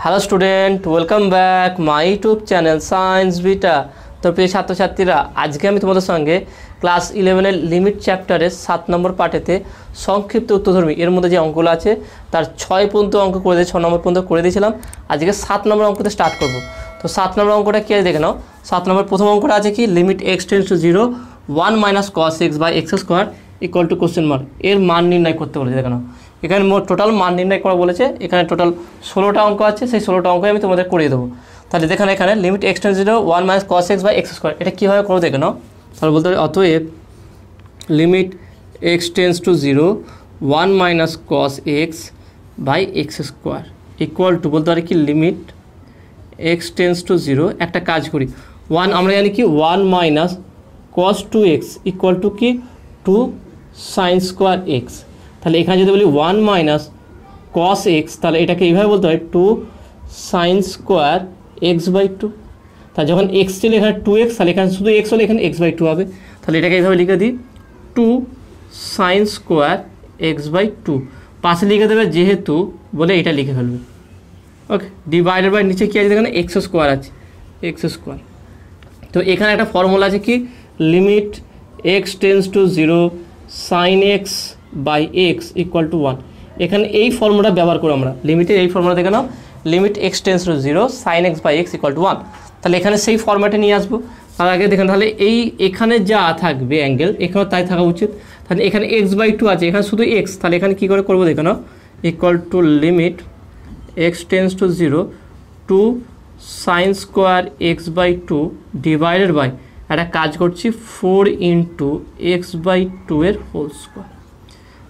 Hello student, welcome back my YouTube channel science beta. তো প্রিয় ছাত্রছাত্রীরা, আজকে আমি তোমাদের সঙ্গে ক্লাস 11-এর লিমিট চ্যাপ্টারের 7 নম্বর পার্টেতে সংক্ষিপ্ত উত্তরধর্মী এর মধ্যে যে অঙ্কগুলো আছে তার 6 পর্যন্ত অঙ্ক করে দিয়ে 6 নম্বর পর্যন্ত করে দিয়েছিলাম। আজকে 7 নম্বর অঙ্কতে স্টার্ট করব। তো 7 নম্বর অঙ্কটা কি আছে দেখে নাও। 7 নম্বর প্রথম অঙ্কটা আছে কি, limit x tends to 0 1 minus cos x by x square equal to question mark, এর মান নির্ণয় করতে বলেছে। দেখে নাও, এখানে মোট টোটাল মান নির্ণয় করা বলেছে। এখানে টোটাল 16টা অঙ্ক আছে, সেই 16টা অঙ্ক আমি তোমাদের করিয়ে দেবো। তাহলে দেখেন এখানে limit x tends to 0 1 minus cos x by x square, এটা কীভাবে করো দেখে নাও। তাহলে বলতে পারি অতএব limit x tends to 0 1 minus cos x by x square equal to বলতে পারি কি লিমিট x টেন্ডস টু 0, একটা কাজ করি 1 আমরা জানি কি 1 minus cos 2x equal to কি 2 সাইন স্কোয়ার x। তাহলে এখানে যদি বলি 1 মাইনাস cos x, তাহলে এটাকে এইভাবে বলতে হয় 2 সাইন স্কোয়ার x বাই 2। তাহলে যখন x ছিল এখানে 2x, তাহলে এখানে শুধু x হলে এখানে x বাই 2 হবে। তাহলে এটাকে এইভাবে লিখে দিই 2 সাইন স্কোয়ার x বাই 2, পাশে লিখে দেবে যেহেতু বলে এটা লিখে ফেলবে। ওকে, ডিভাইডেড বাই নিচে কী আছে এখানে এক্স স্কোয়ার আছে, এক্স স্কোয়ার। তো এখানে একটা ফর্মুলা আছে কি limit x tends to 0 sine x by x equal to 1। এখানে এই ফর্মুলা ব্যবহার করে আমরা লিমিটের এই ফর্মুলা দেখে নাও, limit x tends to 0 sine x by x equal to 1। তাহলে এখানে সেই ফর্ম্যাটে নিয়ে আসবো। তার আগে দেখেন তাহলে এই এখানে যা থাকবে অ্যাঙ্গেল এখানে তাই থাকা উচিত। তাহলে এখানে এক্স বাই 2 আছে, এখানে শুধু এক্স, তাহলে এখানে কী করে করবো দেখে নাও, equal to limit x tends to 0 2 sine square x by 2 divided by একটা কাজ করছি 4 ইন্টু এক্স বাই 2 এর হোল স্কোয়ার।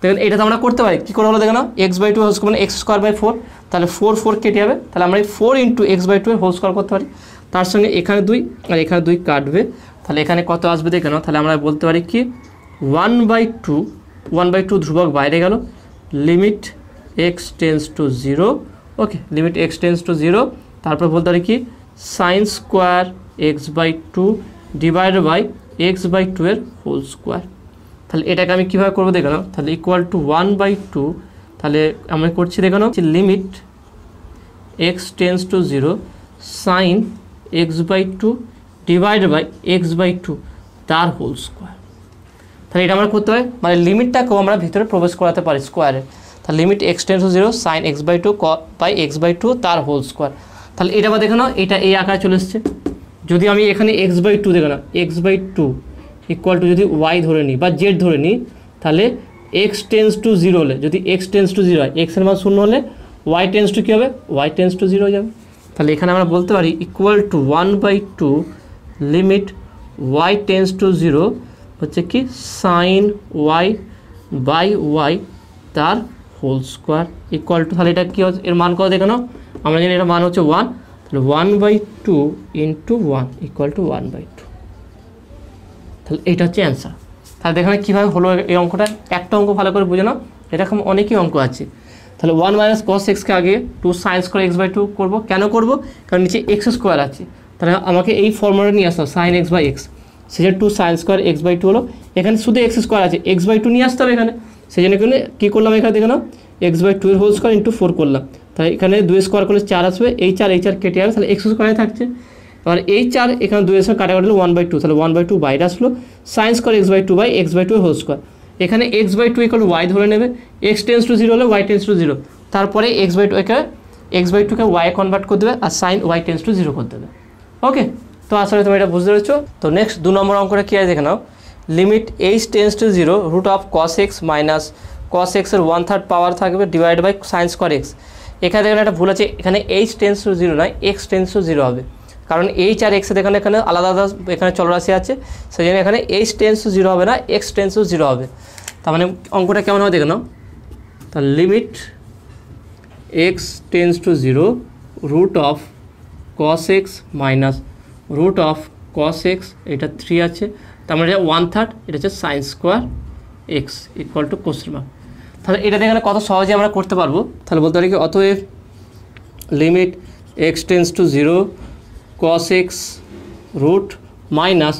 দেখেন এটা তো আমরা করতে পারি, কী করে হলো দেখে নাও, এক্স বাই 2 হোল স্কোয়ার মানে এক্স স্কোয়ার বাই 4, তাহলে 4 কেটে যাবে। তাহলে আমরা এই 4 ইন্টু এক্স বাই 2 এর হোল স্কোয়ার করতে পারি। তার সঙ্গে এখানে 2 আর এখানে 2 কাটবে, তাহলে এখানে কত আসবে দেখে নাও। তাহলে আমরা বলতে পারি কি 1/2 ধ্রুবক বাইরে গেল, limit x tends to 0, okay, limit x tends to 0, তারপর বলতে পারি কি sine square x by 2 divided by x by 2 এর হোল স্কোয়ার। তাহলে এটাকে আমি কীভাবে করবো দেখে নাও, তাহলে ইকুয়াল টু 1/2, তাহলে আমরা করছি দেখে নাও limit x tends to 0 sine x by 2 divided by x by 2 তার হোল স্কোয়ার। তাহলে এটা আমরা করতে পারি, মানে লিমিটটাকেও আমরা ভিতরে প্রবেশ করাতে পারি স্কোয়ারের। তাহলে limit x tends to 0 sine x by 2 by x by 2 তার হোল স্কোয়ার। তাহলে এটা বা দেখে নাও, এটা এই আকারে চলে এসছে। যদি আমি এখানে এক্স বাই 2 দেখে নাও, এক্স বাই 2 ইকুয়াল টু যদি ওয়াই ধরে নিই বা জেড ধরে নিই, তাহলে এক্স টেন্ডস টু 0 হলে, যদি এক্স টেন্ডস টু 0 হয়, এক্সের মান 0 হলে ওয়াই টেন্ডস টু কী হবে, ওয়াই টেন্ডস টু 0 হয়ে যাবে। তাহলে এখানে আমরা বলতে পারি equal to 1/2 limit y tends to 0 হচ্ছে কি সাইন ওয়াই বাই ওয়াই তার হোল স্কোয়ার ইকুয়াল টু, তাহলে এটা কী হচ্ছে, এর মান কত দেখে নাও, আমরা জানি এটার মান হচ্ছে 1, তাহলে 1/2 ইন্টু 1 ইকুয়াল টু 1/2। তাহলে এটা হচ্ছে অ্যান্সার। তাহলে দেখেন কীভাবে হলো এই অঙ্কটা, একটা অঙ্ক ভালো করে বুঝে নাও, এরকম অনেকই অঙ্ক আছে। তাহলে 1 মাইনাস cos এক্সকে আগে 2 সাইন স্কোয়ার এক্স বাই 2 করবো, কেন করবো, কারণ নিচে এক্স স্কোয়ার আছে। তাহলে আমাকে এই ফর্মুলা নিয়ে আসতে হবে সাইন এক্স বাই এক্স, সেটা 2 সাইন স্কোয়ার এক্স বাই 2 হলো, এখানে শুধু এক্স স্কোয়ার আছে, এক্স বাই 2 নিয়ে আসতে হবে এখানে। সেই জন্য এখানে কী করলাম, এখানে দেখে নাও এক্স বাই 2 এর হোল স্কোয়ার ইন্টু 4 করলাম। তাহলে এখানে 2 স্কোয়ার করলে 4 আসবে, এই 4 কেটে যাবে, তাহলে এক্স স্কোয়ারে থাকছে। এবার এই 4 এখানে 2 এর সঙ্গে কাটা কাটলে 1/2, তাহলে 1/2 বাইরে আসলো, sine square x by 2 by x by 2 এর হোল স্কোয়ার। এখানে এক্স বাই 2 ইকুয়াল ওয়াই ধরে নেবে, এক্স টেন্ডস টু 0 হলে ওয়াই টেন্ডস টু 0, তারপরে এক্স বাই 2কে ওয়াই কনভার্ট করে দেবে আর সাইন ওয়াই টেন্ডস টু 0 করে দেবে। ওকে, তো আসলে তুমি এটা বুঝতে পেরেছো। তো নেক্সট 2 নম্বর অঙ্কটা কী আছে দেখে নাও, limit h tends to 0 root of cos x minus cos x এর 1/3 পাওয়ার থাকবে divide by sine square x. এখানে দেখেন একটা ভুল আছে, এখানে এইচ টেন্ডস টু 0 নয়, এক্স টেন্ডস টু 0 হবে, কারণ এইচ আর এক্সে দেখেন এখানে আলাদা আলাদা এখানে চলরাশি আছে, সেই জন্য এখানে এইচ টেন্ডস টু 0 হবে না, এক্স টেন্ডস টু 0 হবে। তার মানে অঙ্কটা কেমন হবে দেখে নাও, তার limit x tends to 0 root of cos x minus root of cos x, এটা 3 আছে, তার মানে এটা 1/3, এটা হচ্ছে sign square x equal to question mark. তাহলে এটা দেখেন কত সহজে আমরা করতে পারবো। তাহলে বলতে পারি কি অতএব limit x tends to 0 cos x root minus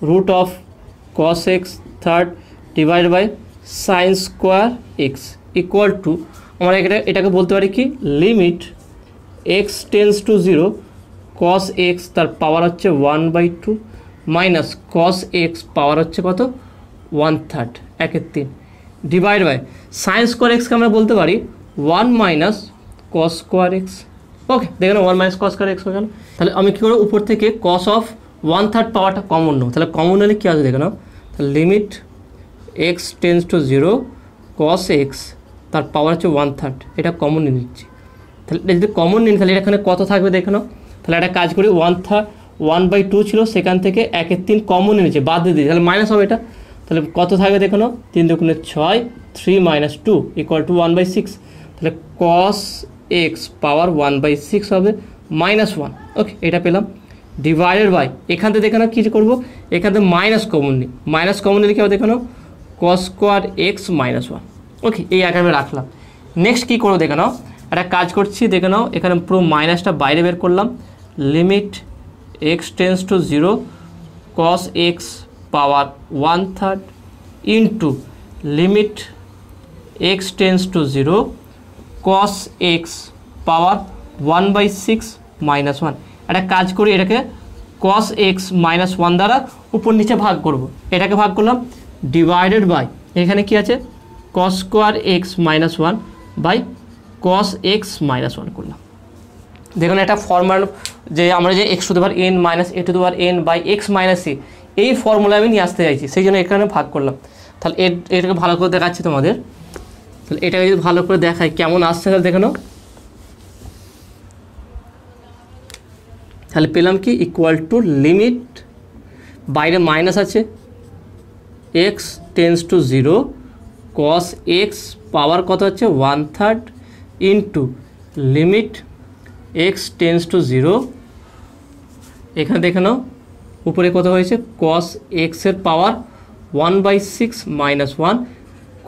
root of cos x third divide by sine square x equal to, আমরা এটাকে বলতে পারি কি limit x tends to 0 cos x তার পাওয়ার হচ্ছে 1/2 মাইনাস কস এক্স পাওয়ার হচ্ছে কত 1/3 1/3 ডিভাইড বাই সাইন স্কোয়ার এক্সকে আমরা বলতে পারি 1 মাইনাস কস স্কোয়ার এক্স। ওকে দেখেন 1 মাইনাস কস স্কোয়ার এক্স হয়ে গেল। তাহলে আমি কী করবো উপর থেকে কস অফ 1/3 পাওয়ারটা কমন নেব। তাহলে কমন নিলে কী আছে দেখে নাও, তাহলে limit x tends to 0 cos x তার পাওয়ার হচ্ছে 1/3, এটা কমন নিয়ে নিচ্ছি। তাহলে এটা যদি কমন নিন তাহলে এখানে কত থাকবে দেখে নাও। তাহলে একটা কাজ করি 1/2 ছিল সেখান থেকে 1/3 কমন নিয়েছে বাদ দিয়ে দিই, তাহলে মাইনাস হবে এটা। তাহলে কত থাকবে দেখে নাও 3 × 6 3 - 2 = 1/6। তাহলে কস এক্স পাওয়ার 1/6 হবে -1। ওকে এটা পেলাম ডিভাইডেড বাই এখান থেকে দেখে নাও কী করবো, এখান থেকে মাইনাস কমন নিই, মাইনাস কমন নিলে কী হবে দেখে নাও কস স্কোয়ার এক্স -1। ওকে এই আকারে রাখলাম। নেক্সট কী করবো দেখে নাও, একটা কাজ করছি দেখে নাও, এখানে পুরো মাইনাসটা বাইরে বের করলাম। Limit x tends to 0 cos x power 1/3 into limit x tends to 0 cos x power 1/6 -1। একটা কাজ করি এটাকে কস এক্স -1 দ্বারা উপর নিচে ভাগ করব, এটাকে ভাগ করলাম ডিভাইডেড বাই এখানে কি আছে cos square x -1 by cos x -1 করলাম। দেখুন এটা ফর্মুলা যে আমরা যে x to the power n minus a to the power n by x minus c এই ফর্মুলা আমি নিয়ে আসতে চাইছি, সেই জন্য এখানে ভাগ করলাম। তাহলে এটাকে ভালো করে দেখাচ্ছি তোমাদের। তাহলে এটাকে যদি ভালো করে দেখাই কেমন আসছে তাহলে দেখে নাও। তাহলে পেলাম কি ইকুয়াল টু লিমিট বাইরে মাইনাস আছে x tends to 0 cos x power কত হচ্ছে 1/3 into limit x tends to 0 এখানে দেখে নাও উপরে কত হয়েছে কস এক্সের পাওয়ার 1/6 -1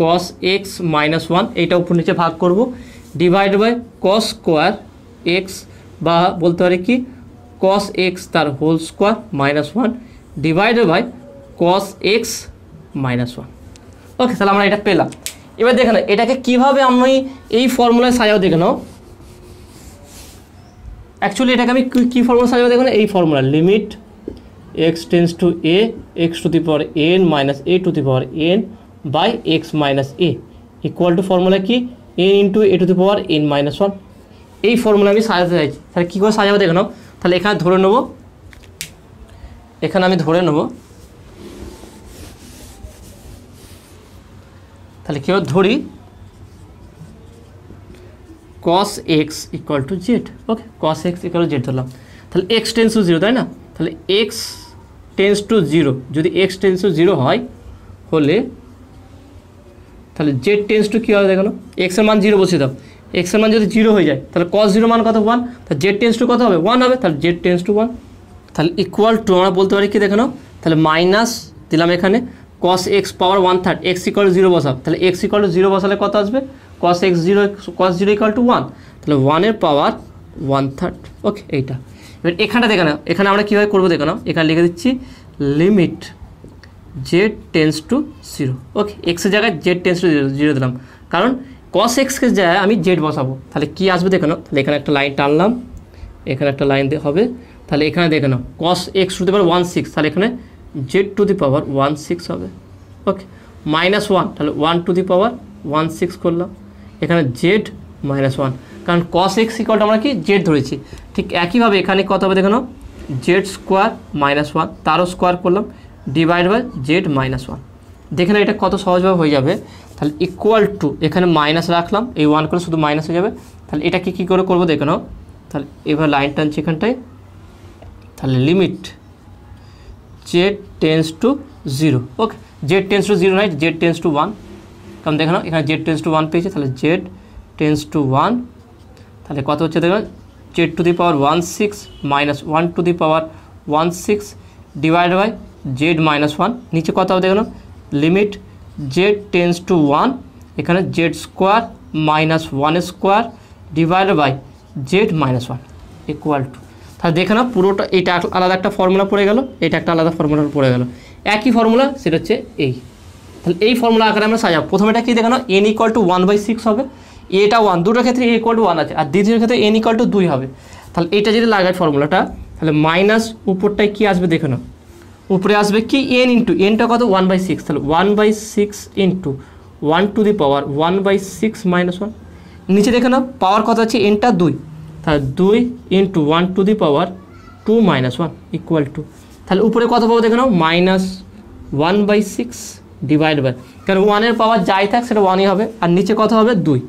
কস এক্স -1 এইটা উপর নিচে ভাগ করব divide by cos square x বা বলতে পারি কি কস এক্স তার whole square -1 divided by cos x -1। Okay তাহলে আমরা এটা পেলাম। এবার দেখে নাও এটাকে কীভাবে আমি এই ফর্মুলায় সাজাও দেখে নাও। অ্যাকচুয়ালি এটাকে আমি কী ফর্মুলা সাজাবো দেখো না, এই formula limit x tends to a x to the power n minus a to the power n by x minus a equal to formula কি n into a to the power n -1। এই formula আমি সাজাতে চাইছি। তাহলে কী করে সাজাবো দেখে নাও। তাহলে এখানে ধরে নেবো, এখানে আমি ধরে নেবো, তাহলে কী ধরি cos x equal to Z. Okay cos x equal to Z ধরলাম। তাহলে x টেন্স টু 0 তাই না, তাহলে x টেন্স টু 0 যদি x টেন্স টু 0 হয় হলে তাহলে z টেন্স টু কী হবে দেখো, x এর মান 0 বসিয়ে দাও, x এর মান যদি 0 হয়ে যায় তাহলে cos 0 মান কত 1, তাহলে z টেন্স টু কত হবে 1 হবে, তাহলে z টেন্স টু 1। তাহলে ইকুয়াল টু আমরা বলতে পারি কি দেখো, তাহলে মাইনাস দিলাম এখানে cos x power 1/3 x equal to 0 বসাও, তাহলে x ইকুয়াল টু 0 বসালে কত আসবে cos x 0 cos 0 equal to 1, তাহলে 1 এর পাওয়ার 1/3। ওকে এইটা এবার এখানটা দেখে নাও, এখানে আমরা কীভাবে করবো দেখে নাও, এখানে লিখে দিচ্ছি লিমিট z টেন্স টু 0। ওকে এক্সের জায়গায় z টেন্স টু 0 দিলাম, কারণ cos এক্সের জায়গায় আমি z বসাবো। তাহলে কী আসবে দেখে নাও, তাহলে এখানে একটা লাইন টানলাম, এখানে একটা লাইন হবে, তাহলে এখানে দেখে নাও cos x to the power 1/6, তাহলে এখানে z টু দি পাওয়ার 1/6 হবে। ওকে -1 তাহলে 1 টু দি পাওয়ার 1/6 করলাম, এখানে z -1 কারণ cos x ইকুয়াল টু আমরা কি z ধরেছি। ঠিক একইভাবে এখানে কত হবে দেখে নাও z স্কোয়ার -1 তারও স্কোয়ার করলাম ডিভাইড বাই z -1। দেখে নাও এটা কত সহজভাবে হয়ে যাবে। তাহলে ইকুয়াল টু এখানে মাইনাস রাখলাম, এই 1 করে শুধু মাইনাস হয়ে যাবে। তাহলে এটাকে কী করে করবো দেখে নাও, তাহলে এবার লাইন টানছি এখানটায়, তাহলে limit z tends to 0। Okay z tends to 0 নয়, z টেন্স টু 1, কারণ দেখে নাও এখানে z টেন্স টু 1 পেয়েছে, তাহলে z টেন্স টু 1, তাহলে কত হচ্ছে দেখবেন z to the power 1/6 minus 1 to the power 1/6 divide by z -1, নিচে কত হবে দেখুন লিমিট z টেন্স টু 1, এখানে z square -1 square divide by z -1 equal to, তাহলে দেখে নাও পুরোটা এটা আলাদা একটা ফর্মুলা পড়ে গেল, এটা একটা আলাদা ফর্মুলা পড়ে গেল, একই ফর্মুলা সেটা হচ্ছে এই। তাহলে এই ফর্মুলা আকারে আমরা সাজাবো। প্রথমে এটা কি দেখে নাও n ইকুয়াল টু 1/6 হবে, এটা 1, দুটোর ক্ষেত্রে a ইকুয়াল টু 1 আছে, আর দ্বিতীয় ক্ষেত্রে n ইকুয়াল টু 2 হবে। তাহলে এটা যদি লাগাই ফর্মুলাটা, তাহলে মাইনাস উপরটায় কি আসবে দেখে নাও, উপরে আসবে কি n ইন্টু nটা কত 1/6, তাহলে 1/6 into 1 to the power 1/6 minus 1, নিচে দেখে নাও পাওয়ার কত আছে nটা 2, তাহলে 2 into 1 to the power 2 minus 1 equal to, তাহলে উপরে কত পাবো দেখে নাও মাইনাস 1/6 ডিভাইড বাই, কারণ 1-এর পাওয়ার যাই থাক সেটা 1ই হবে, আর নিচে কত হবে 2,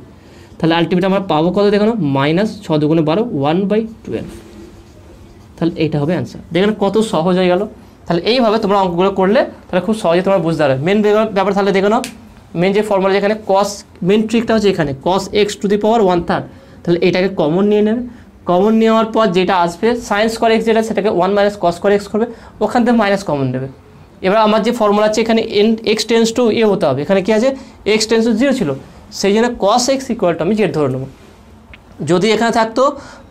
তাহলে আলটিমেট আমরা পাবো কত দেখে নাও মাইনাস 6 দুগুণে 12 1/12, তাহলে এইটা হবে অ্যান্সার। দেখেন কত সহজ হয়ে গেল। তাহলে এইভাবে তোমরা অঙ্কগুলো করলে তাহলে খুব সহজে তোমরা বুঝতে পারবে। মেন ব্যাপার তাহলে দেখে নাও, মেন যে ফর্মুলা যেখানে কস, মেন ট্রিকটা হচ্ছে এখানে cos x টু দি পাওয়ার 1/3, তাহলে এটাকে কমন নিয়ে নেবে, কমন নেওয়ার পর যেটা আসবে sin স্কোয়ার x যেটা সেটাকে 1 মাইনাস কস স্কোয়ার x করবে, ওখান থেকে মাইনাস কমন নেবে। এবার আমার যে ফর্মুলা আছে এখানে x টেন্স টু এ হতে হবে, এখানে কি আছে x টেন্স টু 0 ছিল, সেই জন্য cos x ইকুয়াল টু আমি জেড ধরে নেবো। যদি এখানে থাকতো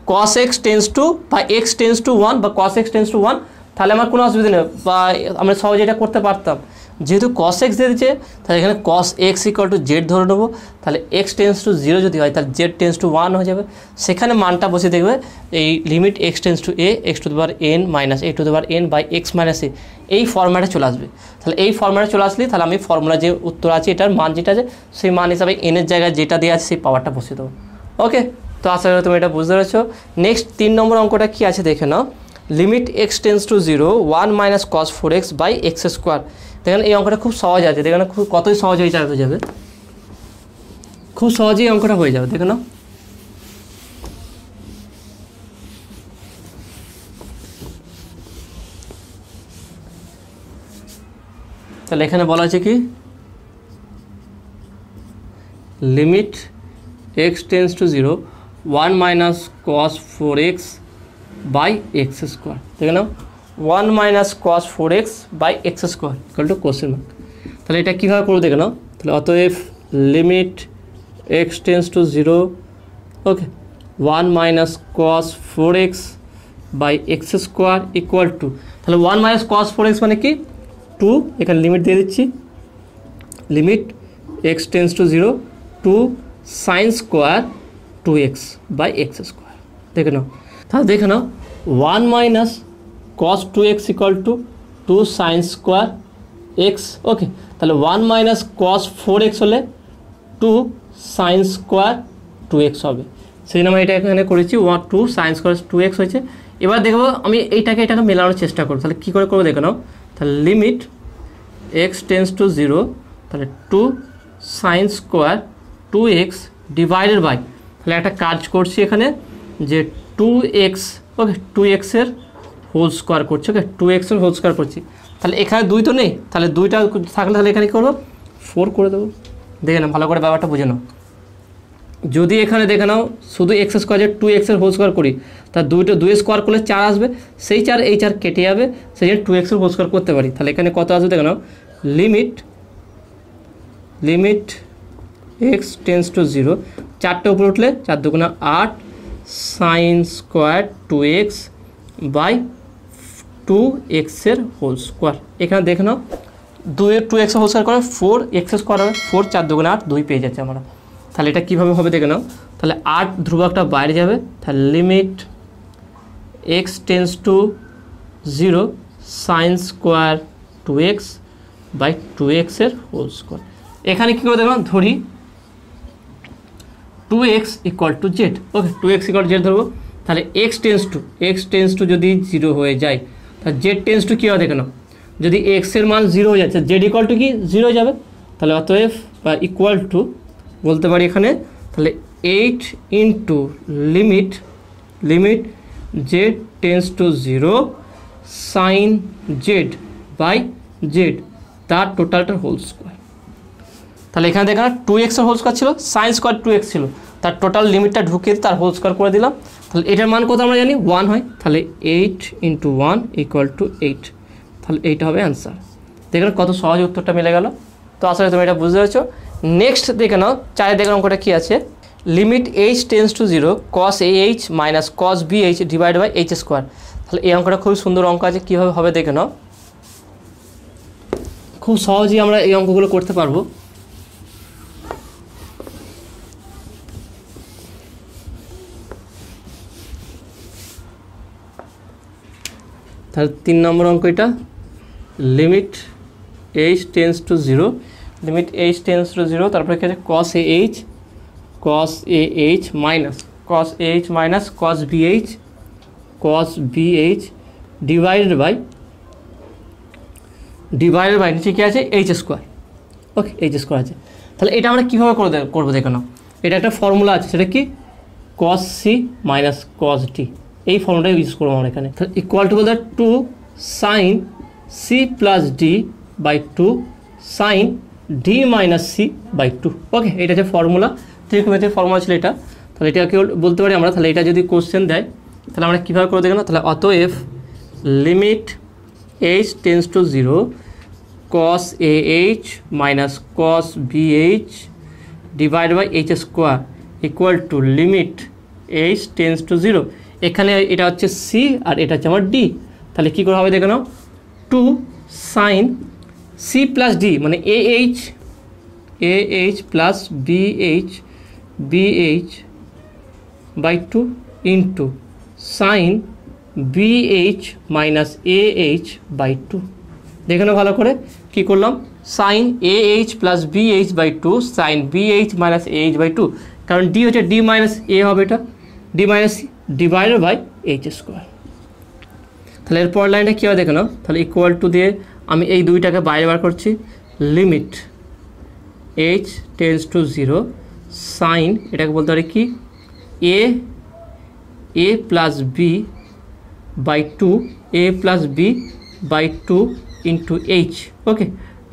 cos x টেন্স টু বা x টেন্স টু 1 বা cos x টেন্স টু 1, তাহলে আমার কোনো অসুবিধা নেই, বা আমরা সহজে এটা করতে পারতাম। যেহেতু cos x দিয়ে দিচ্ছে তাহলে এখানে cos x equal to Z ধরে নেবো, তাহলে x টেন্স টু 0 যদি হয় তাহলে z টেন্স টু 1 হয়ে যাবে, সেখানে মানটা বসে দেখবে এই limit x tends to a x to the power n minus a to the power n by x minus a, এই ফর্ম্যাটে চলে আসবে। তাহলে এই ফর্ম্যাটে চলে আসলে তাহলে আমি ফর্মুলা যে উত্তর আছে এটার মান যেটা আছে সেই মান হিসাবে n এর জায়গায় যেটা দেওয়া আছে সেই পাওয়ারটা বসিয়ে দেবো। ওকে, তো আশা করি তুমি এটা বুঝতে পেরেছো। নেক্সট 3 নম্বর অঙ্কটা কী আছে দেখে নাও, limit x tends to 0 1 minus cos 4x by x square. দেখেন এই অঙ্কটা খুব সহজ আছে, দেখেন খুব কতই সহজ হয়ে যাবে, খুব সহজেই অঙ্কটা হয়ে যাবে। দেখে নাও, তাহলে এখানে বলা আছে কি limit x tends to 0 1 minus cos 4x by x square. দেখে নাও 1 minus cos 4x by x square equal to question mark. তাহলে এটা কীভাবে করবো দেখে নাও, তাহলে অতএব limit x tends to 0 okay 1 minus cos 4x by x square equal to, তাহলে 1 মাইনাস cos 4x মানে কি 2, এখানে লিমিট দিয়ে দিচ্ছি, limit x tends to 0 2 sine square 2x by x square. দেখে নাও, তাহলে দেখে নাও 1 minus cos 2x equal to 2 sine square x, okay, তাহলে 1 মাইনাস cos 4x হলে 2 সাইন স্কোয়ার 2x হবে, সেই জন্য আমি এটা এখানে করেছি 2 সাইন স্কোয়ার 2x হয়েছে। এবার দেখবো আমি এটাকে মেলানোর চেষ্টা করবো, তাহলে কী করে করবো দেখে নাও, তাহলে লিমিট x টেন্স টু 0 তাহলে 2 sine square 2x divided by, তাহলে একটা কাজ করছি এখানে যে 2x ওকে 2x এর হোল স্কোয়ার করছি, ওকে 2x এর হোল স্কোয়ার করছি, তাহলে এখানে 2 তো নেই, তাহলে 2টা থাকলে তাহলে এখানে কী করবো 4 করে দেবো। দেখে নাও ভালো করে ব্যাপারটা বুঝে নাও, যদি এখানে দেখে নাও শুধু এক্স স্কোয়ার 2x এর হোল স্কোয়ার করি তা 2 স্কোয়ার করলে 4 আসবে, সেই 4 এই 4 কেটে যাবে, সেই জন্য 2x এর হোল স্কোয়ার করতে পারি। তাহলে এখানে কত আসবে দেখে নাও, লিমিট x টেন্স টু 0 4টে উপরে উঠলে 4 দুগুণা 8 sign square 2x by 2x এর হোল স্কোয়ার। এখানে দেখে নাও 2x এর হোল স্কোয়ার করে 4x স্কোয়ার হবে, 4 4 দুগুণা 8 2 পেয়ে যাচ্ছে আমরা। তাহলে এটা কীভাবে হবে দেখে নাও, তাহলে 8 ধ্রুবকটা বাইরে যাবে, তাহলে limit x tends to 0 sine square 2x by 2x এর হোল স্কোয়ার। এখানে কী করে দেখলাম ধরি 2x equal to Z, okay 2x equal to Z ধরবো, তাহলে x টেন্স টু যদি 0 হয়ে যায় তাহলে জেড টেন্স টু কী হবে দেখে নাও, যদি x এর মান 0 হয়ে যাচ্ছে জেড ইকুয়াল টু কি 0 হয়ে যাবে, তাহলে অতএব বা ইকুয়াল টু বলতে পারি এখানে, তাহলে 8 into limit z tends to 0 sine z by z তার টোটালটার হোল স্কোয়ার। তাহলে এখানে দেখেন 2x এর হোল স্কোয়ার ছিল, সাইন স্কোয়ার 2x ছিল, তার টোটাল লিমিটটা ঢুকিয়ে তার হোল স্কোয়ার করে দিলাম, তাহলে এটার মান কত আমরা জানি 1 হয়, তাহলে 8 ইন্টু 1 ইকুয়াল টু 8, তাহলে এইটা হবে অ্যান্সার। দেখেন কত সহজ উত্তরটা মিলে গেল। তো আসলে তুমি এটা বুঝতে পেরেছো। নেক্সট দেখে নাও 4 দেখেন অঙ্কটা কী আছে, limit h tends to 0 cos ah minus cos bh divide by h square. তাহলে এই অঙ্কটা খুবই সুন্দর অঙ্ক আছে, কীভাবে হবে দেখে নাও, খুব সহজেই আমরা এই অঙ্কগুলো করতে পারবো। তাহলে 3 নম্বর অঙ্ক এটা, limit h tends to 0, limit h tends to 0, তারপরে কি আছে cos ah minus cos bh divided by নিচে কি আছে h square. Okay, h square আছে। তাহলে এটা আমরা কীভাবে করবো দেখো না, এটা একটা ফর্মুলা আছে, সেটা কি cos c minus cos d, এই ফর্মুলাটা ইউজ করবো আমরা এখানে। তাহলে ইকুয়াল টু বলতে 2 sin c plus d by 2 sin d minus c by 2। Okay, এটা হচ্ছে ফর্মুলা, ত্রিকোণমিতির ফর্মুলা ছিল এটা। তাহলে এটাকে বলতে পারি আমরা, তাহলে এটা যদি কোশ্চেন দেয় তাহলে আমরা কীভাবে করে দেখো না, তাহলে অতএব limit h tends to 0 cos ah minus cos bh divide by h square equal to limit h tends to 0, এখানে এটা হচ্ছে c আর এটা হচ্ছে আমার d। তাহলে কী করে হবে দেখে নাও, 2 sin c প্লাস d মানে ah plus bh by 2 into sin bh minus ah by 2। দেখে নাও ভালো করে কী করলাম, sin ah plus bh by 2 sin bh minus ah by 2, কারণ d হচ্ছে d মাইনাস a হবে, এটা d minus c divided by h square. তাহলে এর পরের লাইনটা কী হবে দেখে নাও, তাহলে ইকুয়াল টু দিয়ে আমি এই দুইটাকে বাইরে বার করছি, limit h tends to 0 sine, এটাকে বলতে পারি কি a plus b by 2 a plus b by 2 into h। Okay,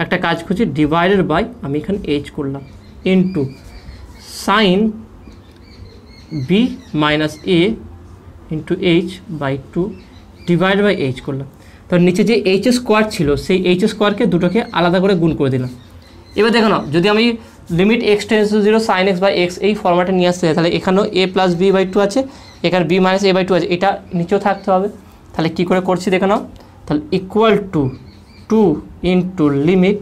একটা কাজ করছি ডিভাইডেড বাই, আমি এখানে h করলাম, into sine B minus a into h by 2 divide by h করলাম। তো নিচে যে h স্কোয়ার ছিল সেই h স্কোয়ারকে দুটোকে আলাদা করে গুণ করে দিলাম। এবার দেখো না, যদি আমি limit x tends to 0 sine x by x এই ফর্ম্যাটে নিয়ে আসতে হয়, তাহলে এখানেও a প্লাস বি বাই 2 আছে, এখানে b মাইনাস a বাই 2 আছে, এটা নিচেও থাকতে হবে। তাহলে কী করে করছি দেখে নাও, তাহলে equal to 2 into limit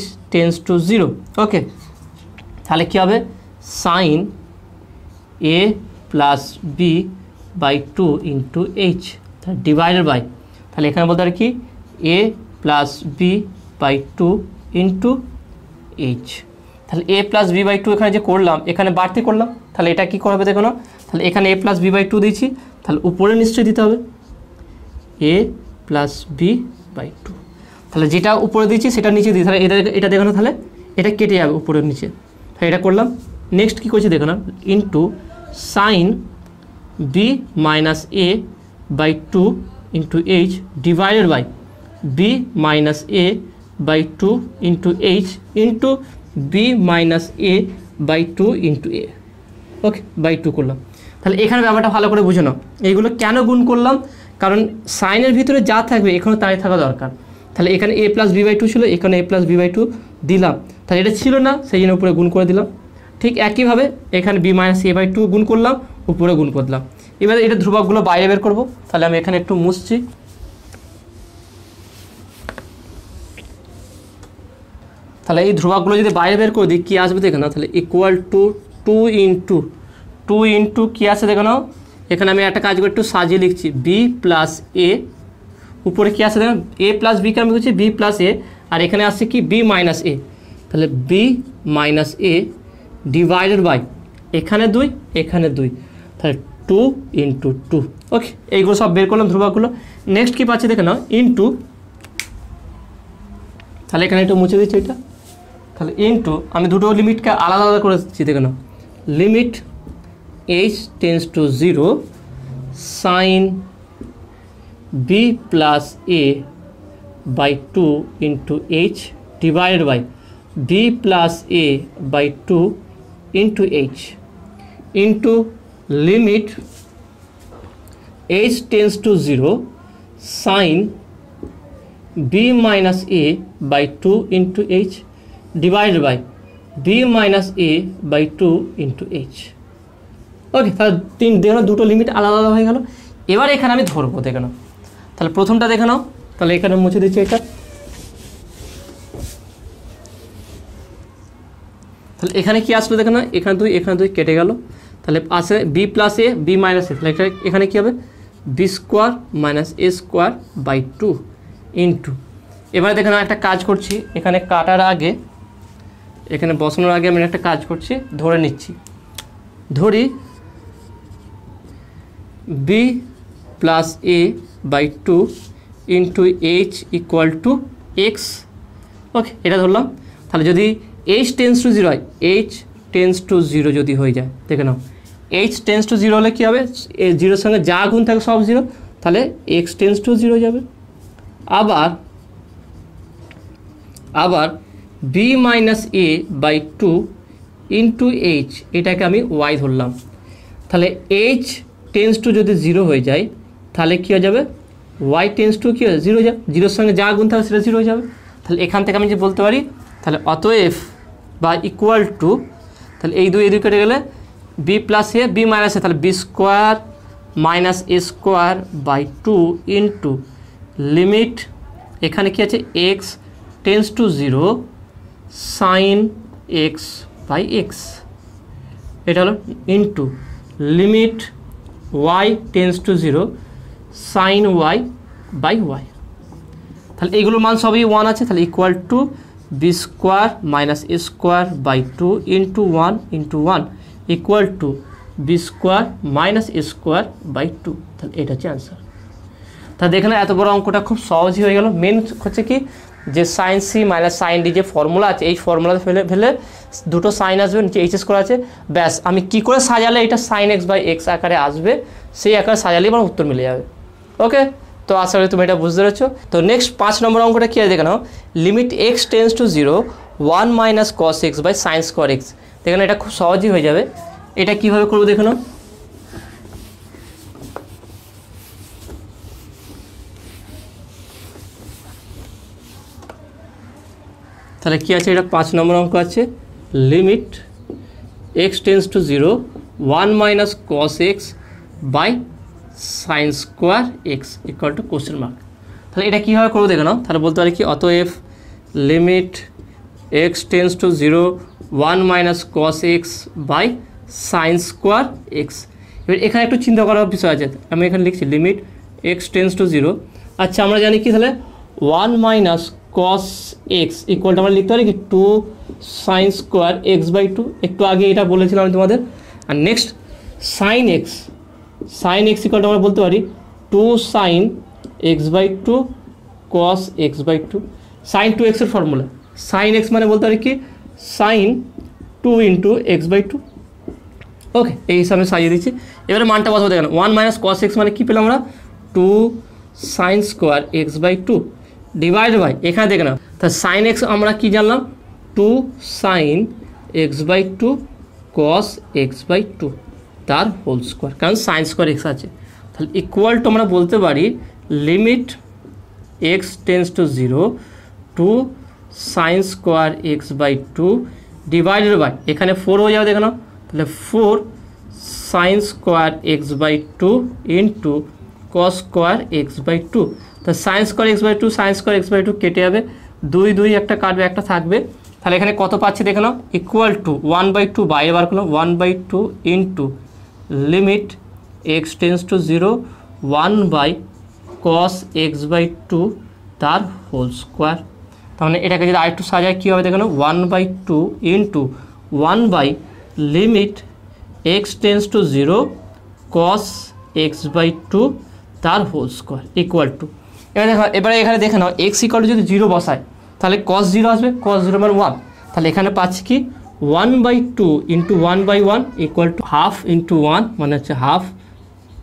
h tends to 0। Okay, তাহলে কী হবে sine a plus b by 2 into h divided by, তাহলে এখানে বলতে পারি কি a plus b by 2 into h। তাহলে a প্লাস বি বাই 2 এখানে যে করলাম, এখানে বাড়তি করলাম, তাহলে এটা কী করবে দেখো না, তাহলে এখানে a প্লাস বি বাই 2 দিয়েছি, তাহলে উপরে নিশ্চয়ই দিতে হবে a প্লাস বি বাই 2, তাহলে যেটা উপরে দিয়েছি সেটা নিচে দিই, তাহলে এটা দেখো না, তাহলে এটা কেটে যাবে উপরের নিচে। তাহলে এটা করলাম, নেক্সট কী করছি দেখো না, into sine B minus a by 2 into h divided by B minus a by 2 into h into b minus a by 2 into a। Okay, by 2 করলাম। তাহলে এখানে ব্যাপারটা ভালো করে বুঝে নাও, এইগুলো কেন গুণ করলাম, কারণ সাইনের ভিতরে যা থাকবে এখানে তাই থাকা দরকার। তাহলে এখানে a প্লাস বি বাই 2 ছিল, এখানে a প্লাস বি বাই 2 দিলাম, তাহলে এটা ছিল না, সেই জন্য উপরে গুণ করে দিলাম। ঠিক একইভাবে এখানে বি মাইনাস a বাই 2 গুণ করলাম, উপরে গুণ করলাম। এবারে এটা ধ্রুবকগুলো বাইরে বের করব, তাহলে আমি এখানে একটু মুছছি। তাহলে এই ধ্রুবকগুলো যদি বাইরে বের করে দিই কী আসবে দেখে নাও, তাহলে ইকুয়াল টু 2 ইন্টু কী আছে দেখে নাও, এখানে আমি একটা কাজ করে একটু সাজিয়ে লিখছি, বি প্লাস এ, উপরে কী আছে দেখো এ প্লাস বিকে আমি বলছি বি প্লাস এ, আর এখানে আসছে কি বি মাইনাস এ, তাহলে b minus a divided by এখানে 2 এখানে 2, তাহলে 2 ইন্টু 2। ওকে, এইগুলো সব বের করলাম ধ্রুবকগুলো। নেক্সট কী পাচ্ছি দেখে নাও, ইন্টু, তাহলে এখানে একটু মুছে দিচ্ছি এটা, তাহলে ইন্টু আমি দুটো লিমিটকে আলাদা আলাদা করে দিচ্ছি দেখে নাও, limit h tends to 0 sine B plus A by 2 into h divided by B plus A by 2 into h into limit h tends to 0 sine B minus A by 2 into h divided by B minus A by 2 into h। Okay, তাহলে দেখো দুটো limit আলাদা আলাদা হয়ে গেল। এবার এখানে আমি ধরবো দেখে নাও, তাহলে প্রথমটা দেখে নাও, তাহলে এখানে মুছে দিচ্ছি এটা, তাহলে এখানে কি আসবে দেখে নাও, এখানে 2 কেটে গেল, তাহলে আসে b plus a b minus a, তাহলে এখানে কী হবে b square minus a square by 2 into, এবারে দেখেন একটা কাজ করছি, এখানে কাটার আগে এখানে বসানোর আগে আমি একটা কাজ করছি, ধরে নিচ্ছি, ধরি B plus A by 2 into h equal to x. Okay, এটা ধরলাম। তাহলে যদি এইচ টেন্স টু 0 হয়, এইচ টেন্স টু 0 যদি হয়ে যায়, দেখে নাও এইচ টেন্স টু 0 হলে কী হবে, জিরোর সঙ্গে যা গুণ থাকে সব 0, তাহলে এক্স টেন্স টু 0 যাবে। আবার b minus A by 2 into h, এটাকে আমি ওয়াই ধরলাম। তাহলে এইচ টেন্স টু যদি 0 হয়ে যায়, তাহলে কী হয়ে যাবে, ওয়াই টেন্স টু কী হয় 0 যাবে, জিরোর সঙ্গে যা গুণ থাকবে সেটা 0 হয়ে যাবে। তাহলে এখান থেকে আমি যে বলতে পারি, তাহলে অতএব বা ইকুয়াল টু, তাহলে এই দুই কেটে গেলে b plus a b minus a, তাহলে b square minus a square by 2 into limit, এখানে কী আছে x tends to 0 sine x by x, এটা হলো into limit y tends to 0 sine y by y. তাহলে এইগুলোর মান সবই 1 আছে, তাহলে equal to b square minus a square by 2 into 1 into 1 equal to b square minus a square by 2। তাহলে এটা হচ্ছে অ্যান্সার। তাহলে এখানে এত বড় অঙ্কটা খুব সহজই হয়ে গেল। মেন হচ্ছে কি, যে sine c minus sine d যে ফর্মুলা আছে, এই ফর্মুলাতে ফেলে দুটো সাইন আসবে, নিচে এইচএস করা আছে, ব্যাস আমি কি করে সাজালে এটা সাইন এক্স বাই এক্স আকারে আসবে, সেই আকারে সাজালেই আমার উত্তর মিলে যাবে। ওকে, তো আশা করি তুমি এটা বুঝতে পেরেছো। তো নেক্সট 5 নম্বর অঙ্কটা কী আছে দেখে নাও, limit x tends to 0 1 minus cos x by sine square x. দেখে এটা খুব সহজই হয়ে যাবে। এটা কীভাবে করবো দেখে নাও, তাহলে কী আছে, এটা 5 নম্বর অঙ্ক আছে, limit x tends to 0 1 minus cos x by sine square x equal to question mark. তাহলে এটা কীভাবে করবো দেখে নাও, তাহলে বলতে পারি কি, অতএব limit x tends to 0 1 minus cos x by sine square x. এবার এখানে একটু চিন্তা করার বিষয় আছে, আমি এখানে লিখছি লিমিট এক্স টেন্স টু 0। আচ্ছা, আমরা জানি কি, তাহলে 1 minus cos x equal to আমরা লিখতে পারি কি 2 সাইন স্কোয়ার এক্স বাই 2, একটু আগে এটা বলেছিলাম আমি তোমাদের। আর next sine x equal to আমরা বলতে পারি 2 sine x by 2 cos x by 2। Sine 2x এর ফর্মুলা, সাইন এক্স মানে বলতে পারি কি sine 2 into x by 2। Okay, এই হিসাবে সাজিয়ে দিচ্ছি। এবারে মানটা বসাবো দেখেন, 1 মাইনাস কস এক্স মানে কী পেলাম আমরা, 2 sine square x by 2 divide by, এখানে দেখে নাও, তা সাইন এক্স আমরা কি জানলাম 2 sine x by 2 cos x by 2 তার হোল স্কোয়ার, কারণ সাইন স্কোয়ার এক্স আছে। তাহলে ইকুয়াল টু আমরা বলতে পারি limit x tends to 0 2 sine square x by 2 divided by, এখানে 4 হয়ে যাবে দেখে নাও, তাহলে 4 sine square x by 2 into cos square x by 2। তা sine square x by 2 sine square x by 2 কেটে যাবে, 2 একটা কাটবে, একটা থাকবে। তাহলে এখানে কত পাচ্ছি দেখে নাও, ইকুয়াল টু 1/2 বাইরে বার করলাম, 1/2 into limit x tends to 0 1 by cos x by 2 তার হোল স্কোয়ার। তাহলে এটাকে যদি আরেকটু সাজায় কী হবে দেখে নাও, 1/2 into 1 by limit x tends to 0 cos x by 2 তার হোল স্কোয়ার ইকুয়াল টু, এবারে এখানে দেখে নাও এক্স ইকুয়াল টু যদি 0 বসায় তাহলে কস 0 আসবে, কস 0 মানে 1। তাহলে এখানে পাচ্ছি কি 1/2 into 1/1 equal to half into 1 মানে হচ্ছে হাফ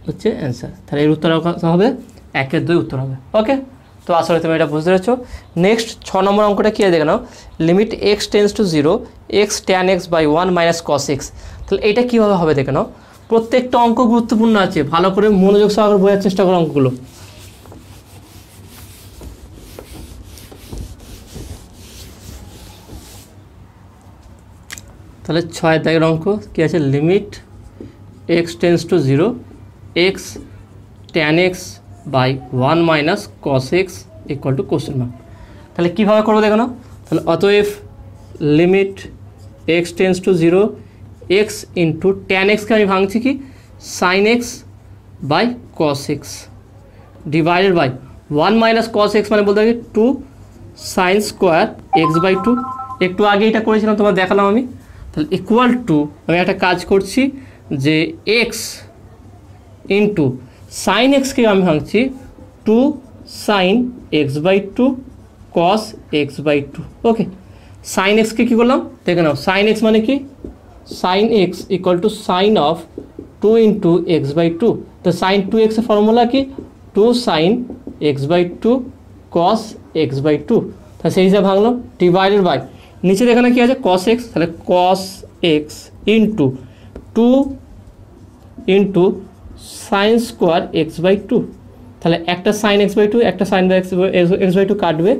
হচ্ছে অ্যান্সার। তাহলে এর উত্তর হবে 1/2 উত্তর হবে। ওকে, তো আসলে তুমি এটা বুঝতে পেরেছো। নেক্সট 6 নম্বর অঙ্কটা কী দেখে নাও, limit x tends to 0 x tan x by 1 minus cos x. তাহলে এটা কীভাবে হবে দেখে নাও, প্রত্যেকটা অঙ্ক গুরুত্বপূর্ণ আছে, ভালো করে মনোযোগ সহকারে বোঝার চেষ্টা করো অঙ্কগুলো। তাহলে 6 দাগের অঙ্ক কী আছে, limit x tends to 0 x tan x by 1 minus cos x equal to question mark. তাহলে কীভাবে করবো দেখো না, তাহলে অতএব limit x tends to 0 x into tan এক্সকে আমি ভাঙছি কি sine x by cos x divided by 1 minus cos x মানে বলতে পারি 2 সাইন স্কোয়ার এক্স বাই 2। একটু আগে এটা করেছিলাম, তোমার দেখালাম আমি। তাহলে ইকুয়াল টু আমি একটা কাজ করছি যে এক্স ইন্টু সাইন এক্সকে আমি ভাঙছি 2 sine x by 2 cos x by 2। Okay, sine এক্সকে কী করলাম দেখে নাও। সাইন এক্স মানে কি, sine x equal to sine of 2 into x by 2। তো সাইন 2x এর ফর্মুলা কি 2 sine x by 2 cos x by 2। তাহলে সেই হিসাবে ভাঙলাম ডিভাইডেড বাই নিচে এখানে কি আছে কস এক্স, তাহলে cos x into 2 into sine square x by 2। তাহলে একটা সাইন এক্স বাই 2 একটা সাইন এক্স বাই 2 কাটবে,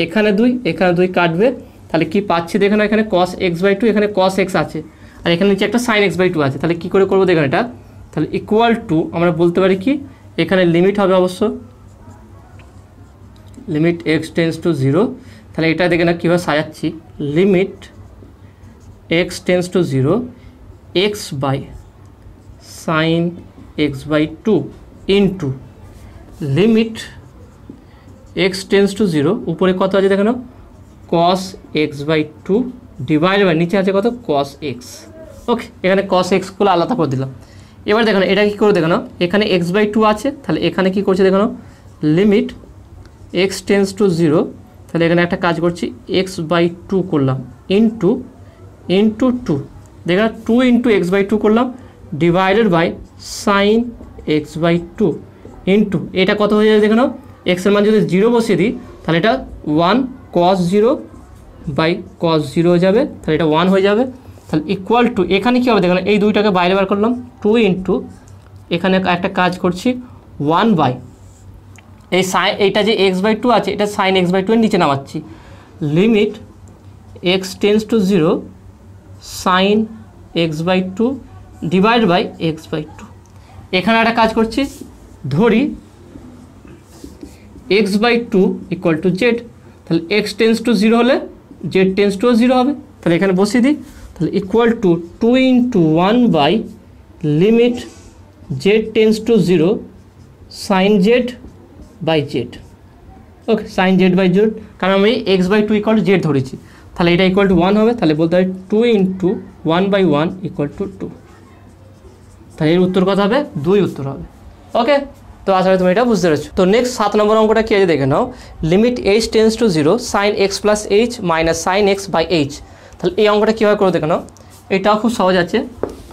এখানে 2 কাটবে। তাহলে কি পাচ্ছি দেখে না, এখানে কস এক্স বাই 2 এখানে কস এক্স আছে, আর এখানে নিচে একটা সাইন এক্স বাই 2 আছে। তাহলে কী করে করবো দেখেন এটা, তাহলে ইকুয়াল টু আমরা বলতে পারি কি এখানে লিমিট হবে অবশ্য লিমিট এক্স টেন্স টু 0। তাহলে এটা দেখে না কীভাবে সাজাচ্ছি, limit x tends to 0 x by sine x by 2 into limit x tends to 0 উপরে কত আছে দেখে নাও cos x by 2 divide by নিচে আছে কত কস এক্স। ওকে, এখানে কস এক্সগুলো আলাদা করে দিলাম। এবার দেখো এটা কী করে দেখো না, এখানে এক্স বাই 2 আছে, তাহলে এখানে কী করছে দেখো লিমিট এক্স টেন্স টু 0। তাহলে এখানে একটা কাজ করছি এক্স বাই 2 করলাম ইন্টু 2 দেখো 2 ইন্টু এক্স বাই 2 করলাম divided by sine x by 2 into এটা কত হয়ে যাবে দেখো না, এক্সের মান যদি 0 বসিয়ে দিই তাহলে এটা 1 cos 0 বাই cos 0 হয়ে যাবে, তাহলে এটা 1 হয়ে যাবে। তাহলে ইকুয়াল টু এখানে কী হবে দেখো এই দুইটাকে বাইরে বার করলাম 2 ইন্টু এখানে একটা কাজ করছি 1 বাই এই সাইন এইটা যে এক্স বাই 2 আছে এটা সাইন এক্স বাই 2 এর নিচে নামাচ্ছি limit x tends to 0 sine x by 2 divide by x by 2। এখানে একটা কাজ করছি ধরি x by 2 equal to z, তাহলে এক্স টেন্স টু 0 হলে জেড টেন্স টু 0 হবে। তাহলে এখানে বসিয়ে দিই, তাহলে equal to 2 into 1 by limit z tends to 0 sine z by z. Okay, sine z by z, কারণ আমি x by 2 equal to z ধরেছি, তাহলে এটা ইকুয়াল টু 1 হবে। তাহলে বলতে হয় 2 ইন্টু 1 বাই 1 ইকুয়াল টু 2। তাহলে এর উত্তর কত হবে 2 উত্তর হবে। ওকে, তো আশা করি তুমি এটা বুঝতে পেরেছো। তো নেক্সট 7 নম্বর অঙ্কটা কি আছে দেখে নাও, limit h tends to 0 sine x plus h minus sine x by h. তাহলে এই অঙ্কটা কীভাবে করে দেখে নাও, এটাও খুব সহজ আছে।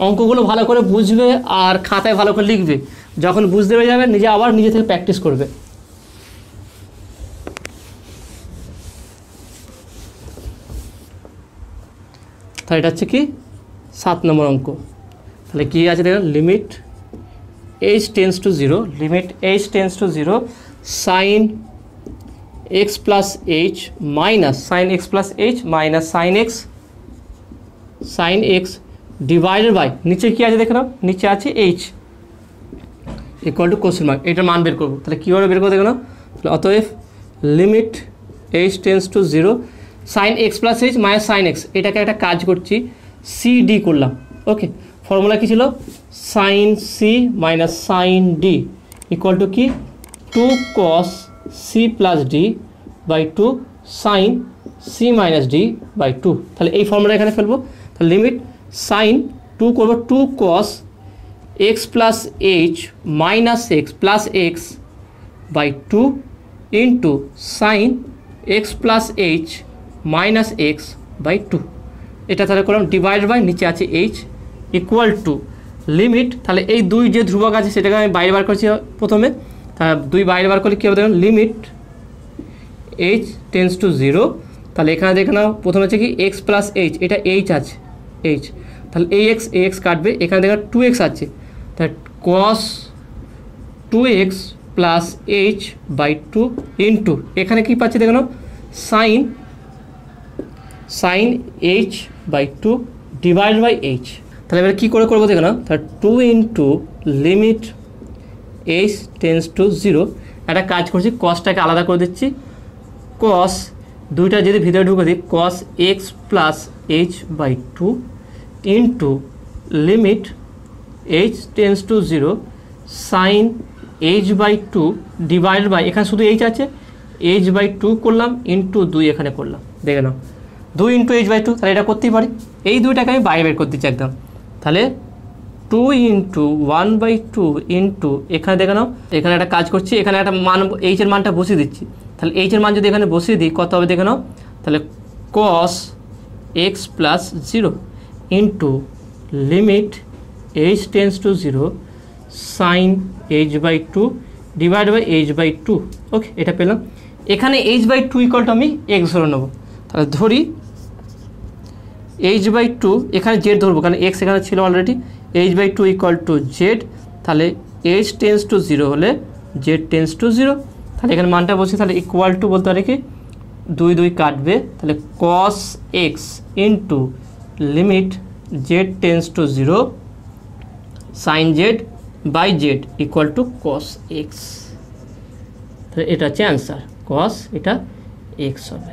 অঙ্কগুলো ভালো করে বুঝবে আর খাতায় ভালো করে লিখবে, যখন বুঝতে পেরে যাবে নিজে আবার নিজে থেকে প্র্যাকটিস করবে। তাহলে এটা হচ্ছে কি 7 নম্বর অঙ্ক। তাহলে কী আছে দেখো, limit h tends to 0 limit h tends to 0 sine x plus h minus sine x plus h minus sine x divided by নিচে কী আছে দেখে নাও, নিচে আছে h equal to question mark. এটার মান বের করবো, তাহলে কীভাবে বের করবো দেখে নাও, তাহলে অতএব limit h tends to 0 sine x plus h minus sine x, এটাকে একটা কাজ করছি সি ডি করলাম। ওকে, ফর্মুলা কী ছিল sine c minus sine d equal to কি 2 cos c plus d by 2 sine c minus d by 2। তাহলে এই ফর্মুলা এখানে ফেলবো, তাহলে লিমিট সাইন 2 করবো 2 cos x plus h minus x plus x by 2 into sine x plus h minus x by 2। এটা তাহলে করলাম ডিভাইড বাই নিচে আছে এইচ ইকুয়াল টু লিমিট, তাহলে এই দুই যে ধ্রুবক আছে সেটাকে আমি বাইরে বার করছি প্রথমে, তাহলে 2 বাইরে বার করলে কী হবে দেখুন লিমিট এইচ টেন্স টু 0। তাহলে এখানে দেখে নাও প্রথমে হচ্ছে কি এক্স প্লাস এইচ, এটা এইচ আছে এইচ, তাহলে এই এক্স কাটবে, এখানে দেখো 2x আছে, তাহলে cos 2x plus h by 2 into এখানে কী পাচ্ছি দেখো sine h by 2 divide by h. তাহলে এবার কী করে করবো দেখো না, তাহলে 2 into limit h tends to 0 একটা কাজ করছি কসটাকে আলাদা করে দিচ্ছি, কস দুইটা যদি ভিতরে ঢুকে দিই cos x plus h by 2 into limit h tends to 0 sine h by two divide by, এখানে শুধু এইচ আছে, এইচ বাই টু করলাম ইন্টু 2 এখানে করলাম, দেখে নাও 2 ইন্টু এইচ বাই টু, তাহলে এটা করতেই পারি। এই দুইটাকে আমি বাইরে বের করতে দিচ্ছি একদম, তাহলে 2 ইন্টু 1/2 ইন্টু এখানে দেখে নাও, এখানে একটা কাজ করছি, এখানে একটা মান এইচের মানটা বসিয়ে দিচ্ছি, তাহলে এইচের মান যদি এখানে বসিয়ে দিই কত হবে দেখে নাও, তাহলে cos x plus 0 into limit h tends to 0 sine h by two divide by h by two. Okay, এটা পেলাম। এখানে h by two equal to আমি x ধরে নেবো, তাহলে ধরি h বাই টু, এখানে জেড ধরবো কারণ x এখানে ছিল already, h by two equal to z, তাহলে h টেন্স টু 0 হলে z টেন্স টু 0, তাহলে এখানে মানটা বসি, তাহলে ইকুয়াল টু বলতে পারি কি 2 2 কাটবে, তাহলে cos x into limit z tends to 0 sine z by z equal to cos x, তাহলে এটা হচ্ছে অ্যান্সার, cos এটা x হবে,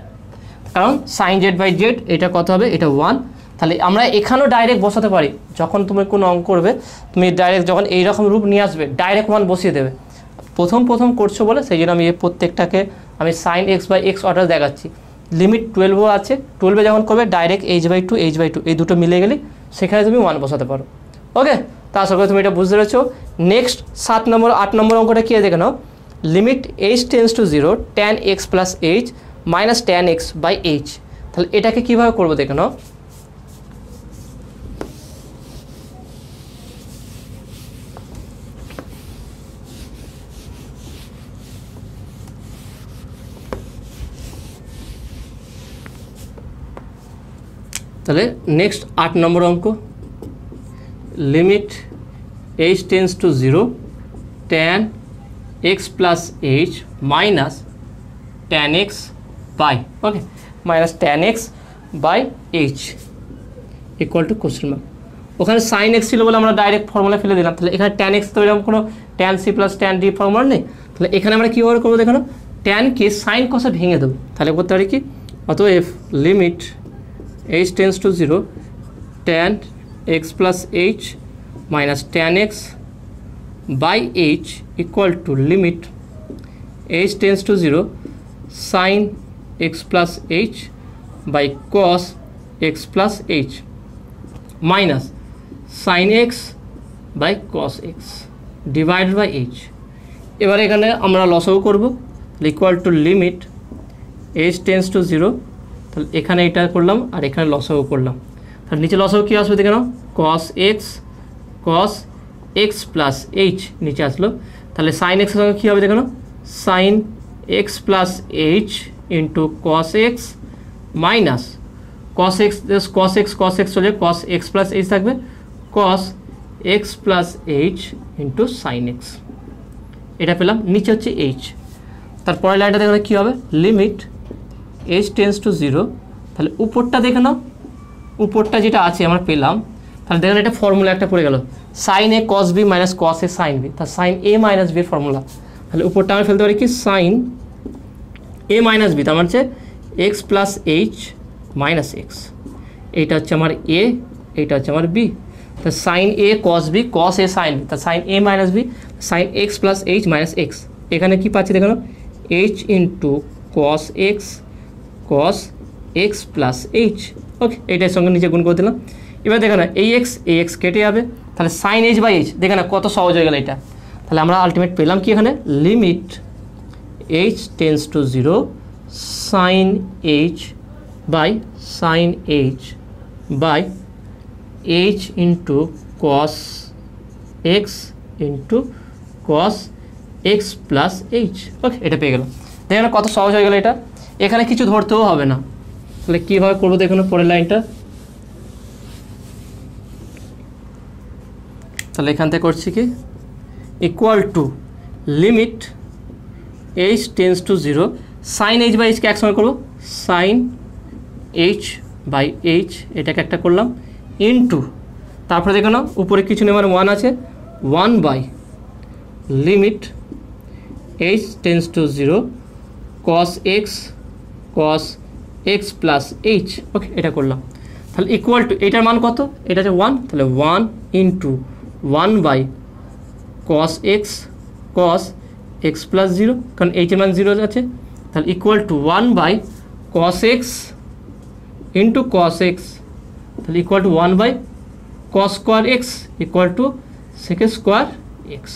কারণ সাইন জেড বাই জেড এটা কত হবে, এটা 1। তাহলে আমরা এখানেও ডাইরেক্ট বসাতে পারি, যখন তুমি কোনো অঙ্ক করবে তুমি ডাইরেক্ট যখন এইরকম রূপ নিয়ে আসবে ডাইরেক্ট মান বসিয়ে দেবে। প্রথম করছো বলে সেই জন্য আমি এই প্রত্যেকটাকে আমি sine x by x order দেখাচ্ছি। লিমিট 12ও আছে, 12 যখন করবে ডাইরেক্ট এইচ বাই টু এই দুটো মিলে গেলে সেখানে তুমি 1 বসাতে পারো। ওকে, তা আশা করি তুমি এটা বুঝতে পেরেছো। নেক্সট 8 নম্বর অঙ্কটা কি দেখে নাও, limit h tends to 0 tan x plus h minus tan x by h, তাহলে এটাকে কীভাবে করবো দেখে নাও। তাহলে নেক্সট 8 নম্বর অঙ্ক, limit h tends to 0 tan x plus h minus tan x by, okay, minus tan x by h equal to question mark. ওখানে সাইন এক্স ছিল বলে আমরা ডাইরেক্ট ফর্মুলা ফেলে দিলাম, তাহলে এখানে tan x তো এরকম কোনো tan c plus tan d formula নেই, তাহলে এখানে আমরা কীভাবে করবো দেখো, tan কে সাইন কষে ভেঙে দেবো, তাহলে করতে পারি কি, অতএব limit h tends to 0 tan x plus h minus tan x by h equal to limit h tends to 0 sine x plus h by cos x plus h minus sine x by cos x divide by h। এবার এখানে আমরা লসাগু করবো, equal to limit h tends to 0, তাহলে এখানে এটা করলাম আর এখানে লসাগু করলাম, তাহলে নিচে লসাগু কী আসবে দেখে নাও, cos x প্লাস এইচ নিচে আসলো, তাহলে সাইন এক্সের সঙ্গে কী হবে দেখে নাও, sine x plus h into cos x minus cos x চলে cos x প্লাস এইচ থাকবে, cos x plus h into sine x, এটা পেলাম, নিচে হচ্ছে এইচ। তারপরের লাইনটা দেখে কী হবে, লিমিট h টেন্স টু 0, তাহলে উপরটা দেখে নাও, উপরটা যেটা আছে আমরা পেলাম, তাহলে দেখেন এটা ফর্মুলা একটা পড়ে গেল, sign A cos B minus cos A sine B, তাহলে সাইন এ মাইনাস বির ফর্মুলা, তাহলে উপরটা আমরা ফেলতে পারি কি সাইন এ মাইনাস বি, তার মানে হচ্ছে x plus h minus x, এইটা হচ্ছে আমার এ, এইটা হচ্ছে আমার বি, তা sine A cos B cos A sine B, তা sine A minus B sine x plus h minus x, এখানে কী পাচ্ছি দেখো h into cos x plus h, okay, এইটার সঙ্গে নিচে গুণ করে দিলাম। এবার দেখো না এই এক্স কেটে যাবে, তাহলে সাইন এইচ বাই এইচ, দেখে না কত সহজ হয়ে গেল এটা, তাহলে আমরা আলটিমেট পেলাম কি এখানে, limit h tends to 0 sine h by h into cos x plus h, okay, এটা পেয়ে গেলাম। দেখে না কত সহজ হয়ে গেল এটা, এখানে কিছু ধরতেও হবে না। তাহলে কীভাবে করবো দেখুন পরের লাইনটা, তাহলে এখান থেকে করছি কি equal to limit h tends to 0 sine h by এইচকে একসঙ্গে করবো, সাইন এইচ বাই এইচ এটাকে একটা করলাম ইন্টু, তারপরে দেখো না উপরে কিছু নেই আমার 1 আছে, 1 by limit h tends to 0 cos x plus h, okay, এটা করলাম। তাহলে ইকুয়াল টু এটার মান কত, এটা হচ্ছে 1, তাহলে 1 into 1 by cos x plus 0, কারণ এইচ এর মান 0 আছে, তাহলে equal to 1/cos x into cos x, তাহলে equal to 1/cos square x equal to sec square x.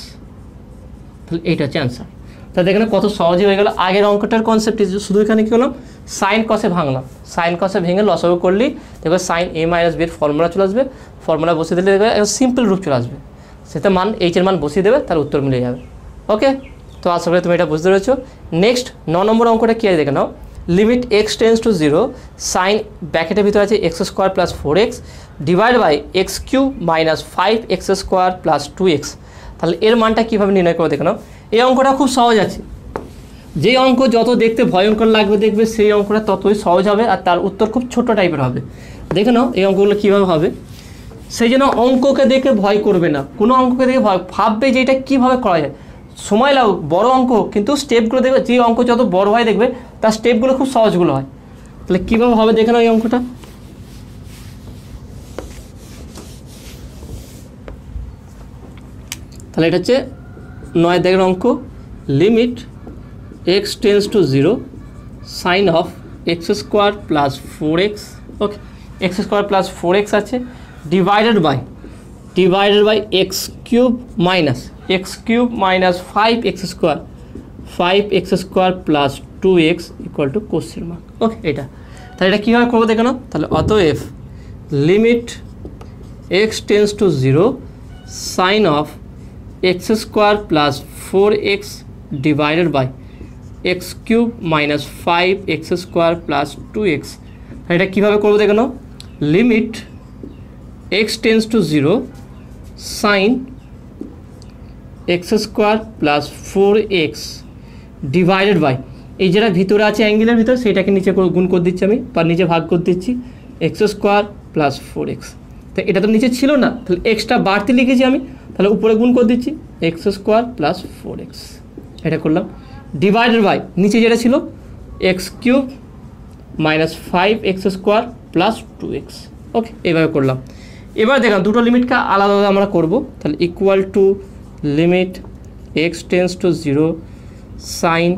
তাহলে এইটা হচ্ছে অ্যান্সার। তাহলে এখানে কত সহজে হয়ে গেল। আগের অঙ্কটার কনসেপ্ট শুধু এখানে কী করলাম, সাইন কসে ভাঙলাম, সাইন কসে ভেঙে লসাগু করলেই দেখবে সাইন a মাইনাস b এর ফর্মুলা চলে আসবে, ফর্মুলা বসিয়ে দিলে দেখবে সিম্পল রূপ চলে আসবে, সেটা মান এইচ এর মান বসিয়ে দেবে, তার উত্তর মিলে যাবে। ওকে, তো আশা করি তুমি এটা বুঝতে পেরেছো। নেক্সট 9 নম্বর অঙ্কটা কী আছে দেখে নাও, limit x tends to 0 sine ব্র্যাকেটের ভিতরে আছে x square plus 4x divide by x cube minus 5x square plus 2x। তাহলে এর মানটা কীভাবে নির্ণয় করবো দেখে নাও। এই অঙ্কটা খুব সহজ আছে, যেই অঙ্ক যত দেখতে ভয়ঙ্কর লাগবে দেখবে সেই অঙ্কটা ততই সহজ হবে, আর তার উত্তর খুব ছোট টাইপের হবে। দেখে নাও এই অঙ্কগুলো কীভাবে হবে। সেই জন্য অঙ্ককে দেখে ভয় করবে না, কোনো অঙ্ককে দেখে ভয় ভাববে যে এটা কীভাবে করা যায়, সময় লাগুক, বড় অঙ্ক কিন্তু স্টেপগুলো দেখবে, যে অঙ্ক যত বড় হয় দেখবে তার স্টেপগুলো খুব সহজগুলো হয়। তাহলে কীভাবে হবে দেখে নাও এই অঙ্কটা। তাহলে এটা হচ্ছে 9 দাগের অঙ্ক, limit x tends to 0 sine of x square plus 4x, okay x square plus 4x আছে, divided by x cube minus 5x square plus 2x equal to question mark. Okay, এটা তাহলে এটা কীভাবে করবো দেখে নাও। তাহলে অতএব limit x tends to 0 sine of x square plus 4x divided by x cube minus 5x square plus 2x। এটা কীভাবে করবো দেখে নাও, limit x tends to 0 sine x square plus 4x divided by এই যেটা ভিতরে আছে অ্যাঙ্গেলের ভিতরে সেটাকে নিচে গুণ করে দিচ্ছি আমি, বা নিচে ভাগ করে দিচ্ছি, এক্স স্কোয়ার প্লাস 4x। তো এটা তো নিচে ছিল না, তাহলে এক্সটা বাড়তি লিখেছি আমি, তাহলে উপরে গুণ করে দিচ্ছি এক্স স্কোয়ার প্লাস 4x, এটা করলাম, ডিভাইডেড বাই নিচে যেটা ছিল x cube minus 5x square plus 2x। ওকে, এইভাবে করলাম। এবার দেখলাম দুটো লিমিটকে আলাদা আলাদা আমরা করবো, তাহলে equal to limit x tends to 0 sine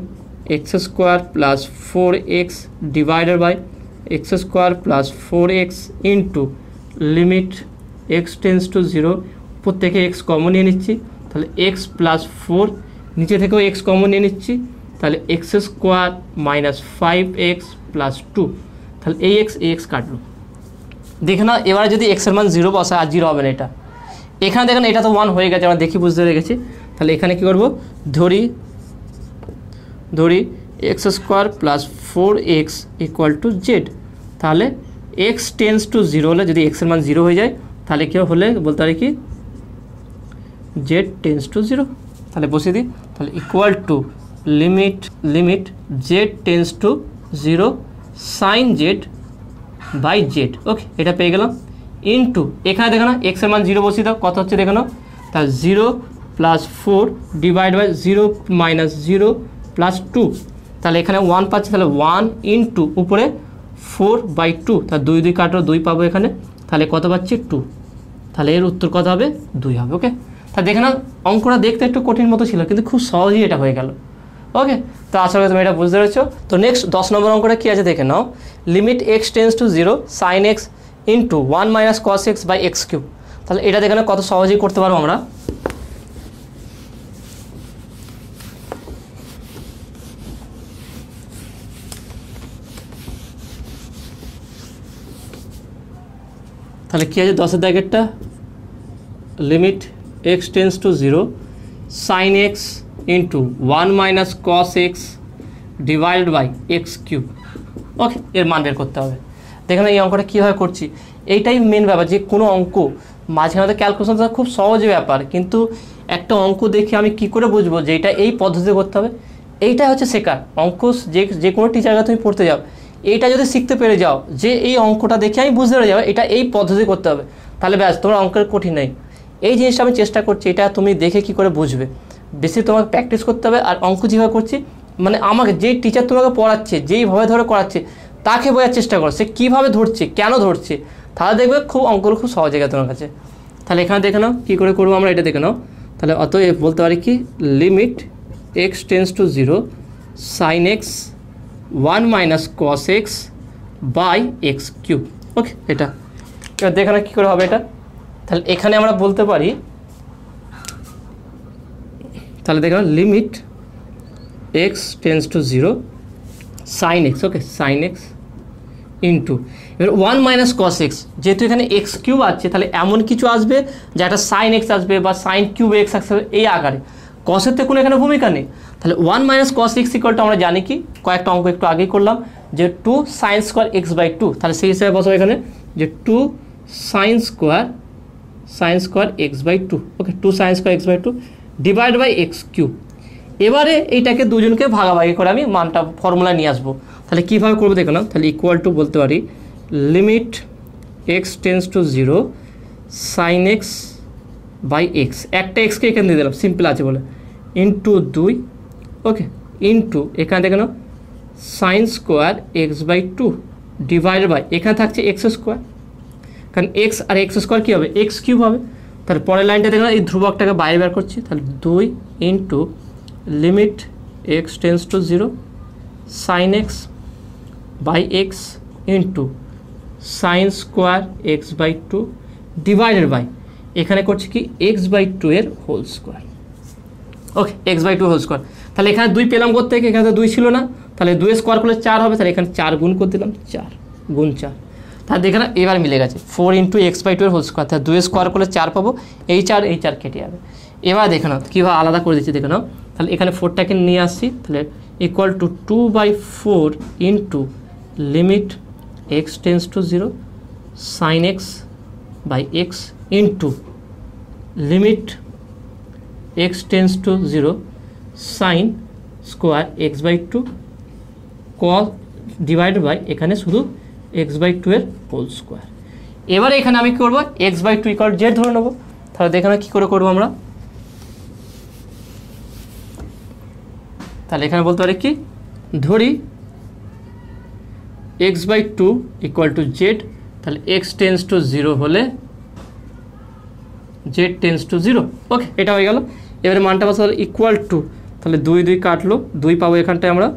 x square plus 4x divided by x square plus 4x into limit x tends to 0, প্রত্যেকে এক্স কমন নিয়ে নিচ্ছি, তাহলে এক্স প্লাস 4, নিচে থেকেও এক্স কমন নিয়ে নিচ্ছি, তাহলে x square minus 5x plus 2, তাহলে এই এক্স কাটলো। দেখে না এবারে যদি এক্সের মান 0 বসা, আর 0 হবে না এটা, এখানে দেখেন এটা তো 1 হয়ে গেছে, আমরা দেখি বুঝতে পেরে গেছি। তাহলে এখানে কী করবো, ধরি x square plus 4x equal to z. তাহলে এক্স টেন্স টু 0 হলে, যদি এক্সের মান 0 হয়ে যায় তাহলে কী হলে বলতে পারি কি জেড টেন্স টু 0। তাহলে বসিয়ে দিই, তাহলে equal to limit z tends to 0 sine z by z. Okay, এটা পেয়ে গেলাম, ইন্টু এখানে দেখো না এক্সের মান 0 বসিয়ে দাও, কত হচ্ছে দেখো না, তাহলে 0 plus 4 divide by 0 minus 0 plus 2, তাহলে এখানে 1 পাচ্ছি, তাহলে 1 ইন্টু উপরে 4/2, তাহলে 2 কাটো 2 পাবো এখানে, তাহলে কত পাচ্ছি 2, তাহলে এর উত্তর কত হবে 2 হবে। ওকে, তা দেখে না অঙ্কটা দেখতে একটু কঠিন মতো ছিল, কিন্তু খুব সহজেই এটা হয়ে গেল। ওকে, তো আশা করি তুমি এটা বুঝতে পেরেছো। তো নেক্সট 10 নম্বর অঙ্কটা কী আছে দেখে নাও, limit x tends to 0 sine x into 1 minus cos x by x cube. তাহলে এটা দেখে না কত সহজেই করতে পারবো আমরা। তাহলে কী আছে 10-এর দাগেরটা, limit x tends to 0 sine x into 1 minus cos x divide by x cube. Okay, এর মান বের করতে হবে। দেখেন এই অঙ্কটা কীভাবে করছি, এইটাই মেন ব্যাপার, যে কোনো অঙ্ক মাঝখানে ক্যালকুলেশনটা খুব সহজ ব্যাপার, কিন্তু একটা অঙ্ক দেখে আমি কি করে বুঝবো যে এটা এই পদ্ধতিতে করতে হবে, এইটাই হচ্ছে শেখার অঙ্ক। যে কোনো টিচারকে তুমি পড়তে যাও, এইটা যদি শিখতে পেরে যাও যে এই অঙ্কটা দেখে আমি বুঝতে পেরে যাবো এটা এই পদ্ধতি করতে হবে, তাহলে ব্যাস তোমার অঙ্কের কঠিন নেই। এই জিনিসটা আমি চেষ্টা করছি, এটা তুমি দেখে কি করে বুঝবে, বেশি তোমাকে প্র্যাকটিস করতে হবে। আর অঙ্ক যেভাবে করছি, মানে আমাকে যেই টিচার তোমাকে পড়াচ্ছে, যেইভাবে ধরে করাচ্ছে তাকে বোঝার চেষ্টা করো, সে কীভাবে ধরছে, কেন ধরছে, তাহলে দেখবে খুব অঙ্কগুলো খুব সহজ হয়ে গেছে তোমার কাছে। তাহলে এখানে দেখে নাও কী করে করবো আমরা, এটা দেখে নাও। তাহলে অতএব বলতে পারি কি limit x tends to 0 sin x 1 minus cos x by x cube. Okay, এটা এবার দেখানো কী করে হবে এটা। তাহলে এখানে আমরা বলতে পারি, তাহলে দেখানো limit x tends to 0 sin x, okay sin x into এবার 1 মাইনাস cos x, যেহেতু এখানে এক্স কিউব আছে তাহলে এমন কিছু আসবে যে একটা সাইন এক্স আসবে বা সাইন কিউব এক্স আসবে এই আকারে, কসের তো কোনো এখানে ভূমিকা নেই। তাহলে 1 minus cos x equal to আমরা জানি কি, কয়েকটা অঙ্ক একটু আগেই করলাম যে 2 সাইন স্কোয়ার এক্স বাই 2, তাহলে সেই হিসাবে বসাবো এখানে যে 2 sine square x by 2, okay 2 sine square x by 2 divide by x cube. এবারে এইটাকে দুজনকে ভাগাভাগি করে আমি মানটা ফর্মুলা নিয়ে আসবো। তাহলে কীভাবে করবো দেখো না, তাহলে ইকুয়াল টু বলতে পারি limit x tends to 0 sine x by x, একটা এক্সকে এখানে দিয়ে দিলাম সিম্পল আছে বলে, ইন্টু 2, ওকে ইন্টু এখানে দেখে নাও sine square x by 2 divide by এখানে থাকছে এক্স স্কোয়ার, কারণ এক্স আর এক্স স্কোয়ার কী হবে এক্স কিউব হবে। তাহলে পরের লাইনটা দেখে নাও এই ধ্রুবকটাকে বাইরে বের করছি, তাহলে 2 into limit x tends to 0 sine x by x into sine square x by 2 divided by এখানে করছি কি এক্স বাই 2 এর whole square, okay x by 2 whole square. তাহলে এখানে 2 পেলাম করতে থেকে, এখানে তো 2 ছিল না, তাহলে 2 স্কোয়ার করলে 4 হবে, তাহলে এখানে 4 গুণ করে দিলাম 4 গুণ 4, তাহলে দেখে না এবার মিলে গেছে 4 ইন্টু এক্স বাই 2 এর হোল স্কোয়ার, তাহলে 2 স্কোয়ার করলে 4 পাবো, এই 4 কেটে যাবে। এবার দেখে নাও কীভাবে আলাদা করে দিচ্ছি দেখে নাও, তাহলে এখানে 4টাকে নিয়ে আসছি, তাহলে equal to 2/4 into limit x tends to 0 sine x by x into limit x tends to 0 sine square x by 2 cos divide by এখানে শুধু এক্স বাই 2 এর হোল স্কোয়ার। এবারে এখানে আমি কী করবো এক্স বাই 2 ইকুয়াল জেড ধরে নেবো। তাহলে দেখানো কী করে করবো আমরা, তাহলে এখানে বলতে পারি কি ধরি x by 2 equal to z, তাহলে এক্স টেন্স টু 0 হলে জেড টেন্স টু 0, ওকে এটা হয়ে গেল। এবারে মানটা বসা হলো ইকুয়াল টু, তাহলে 2 কাটলো 2 পাবো এখানটায় আমরা,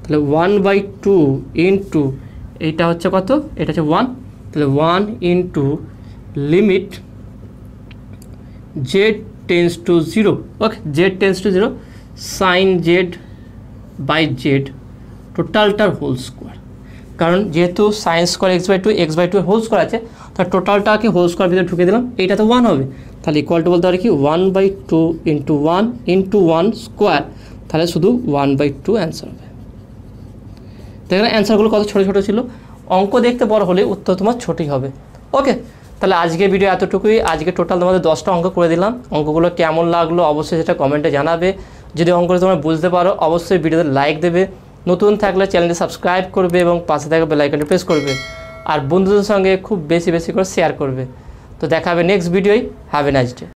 তাহলে 1/2 ইন্টু এইটা হচ্ছে কত, এটা হচ্ছে 1, তাহলে 1 into limit z tends to 0, okay z tends to 0 sine z by z টোটালটার হোল স্কোয়ার, কারণ যেহেতু sine square x by 2 whole square আছে, তার টোটালটাকে হোল স্কোয়ার ভিতরে ঢুকে দিলাম, এইটা তো 1 হবে, তাহলে ইকুয়াল টু বলতে পারি কি 1/2 ইন্টু 1 ইন্টু 1 স্কোয়ার, তাহলে শুধু 1/2 অ্যান্সার হবে। দেখেন অ্যান্সারগুলো কত ছোটো ছোটো ছিল, অঙ্ক দেখতে বড় হলে উত্তর তোমার ছোটই হবে। ওকে, তাহলে আজকের ভিডিও এতটুকুই। আজকে টোটাল তোমাদের 10টা অঙ্ক করে দিলাম, অঙ্কগুলো কেমন লাগলো অবশ্যই সেটা কমেন্টে জানাবে। যদি অঙ্কটা তোমরা বুঝতে পারো অবশ্যই ভিডিওতে লাইক দেবে, নতুন থাকলে চ্যানেলটি সাবস্ক্রাইব করবে এবং পাশে থাকা বেল আইকনটি প্রেস করবে, আর বন্ধুদের সঙ্গে খুব বেশি করে শেয়ার করবে। তো দেখা হবে নেক্সট ভিডিওয়। Have a nice day.